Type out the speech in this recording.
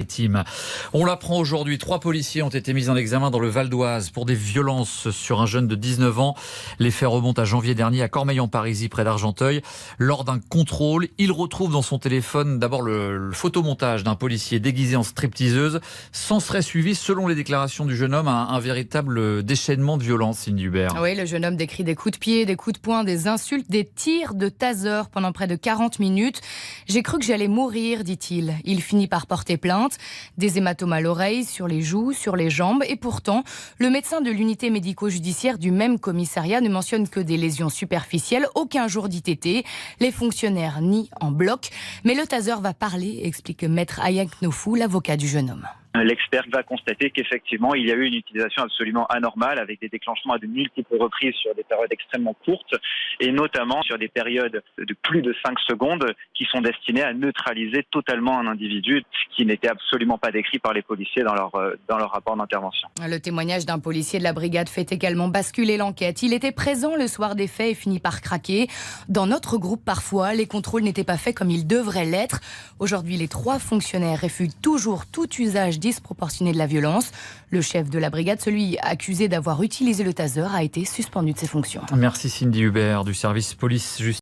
Seine-Maritime. On l'apprend aujourd'hui, 3 policiers ont été mis en examen dans le Val d'Oise pour des violences sur un jeune de 19 ans. Les faits remontent à janvier dernier à Cormeilles-en-Parisis, près d'Argenteuil. Lors d'un contrôle, il retrouve dans son téléphone d'abord le photomontage d'un policier déguisé en stripteaseuse. S'en serait suivi, selon les déclarations du jeune homme, un véritable déchaînement de violence, Cindy Hubert. Oui, le jeune homme décrit des coups de pied, des coups de poing, des insultes, des tirs de taser pendant près de 40 minutes. J'ai cru que j'allais mourir, dit-il. Il finit par porter plainte. Des hématomes à l'oreille, sur les joues, sur les jambes. Et pourtant, le médecin de l'unité médico-judiciaire du même commissariat ne mentionne que des lésions superficielles, aucun jour d'ITT. Les fonctionnaires nient en bloc. Mais le taser va parler, explique maître Ayak Nofou, l'avocat du jeune homme. L'expert va constater qu'effectivement, il y a eu une utilisation absolument anormale avec des déclenchements à de multiples reprises sur des périodes extrêmement courtes et notamment sur des périodes de plus de 5 secondes qui sont destinées à neutraliser totalement un individu, ce qui n'était absolument pas décrit par les policiers dans leur rapport d'intervention. Le témoignage d'un policier de la brigade fait également basculer l'enquête. Il était présent le soir des faits et finit par craquer. Dans notre groupe, parfois, les contrôles n'étaient pas faits comme ils devraient l'être. Aujourd'hui, les 3 fonctionnaires réfutent toujours tout usage disproportionné de la violence. Le chef de la brigade, celui accusé d'avoir utilisé le taser, a été suspendu de ses fonctions. Merci Cindy Hubert du service police-justice.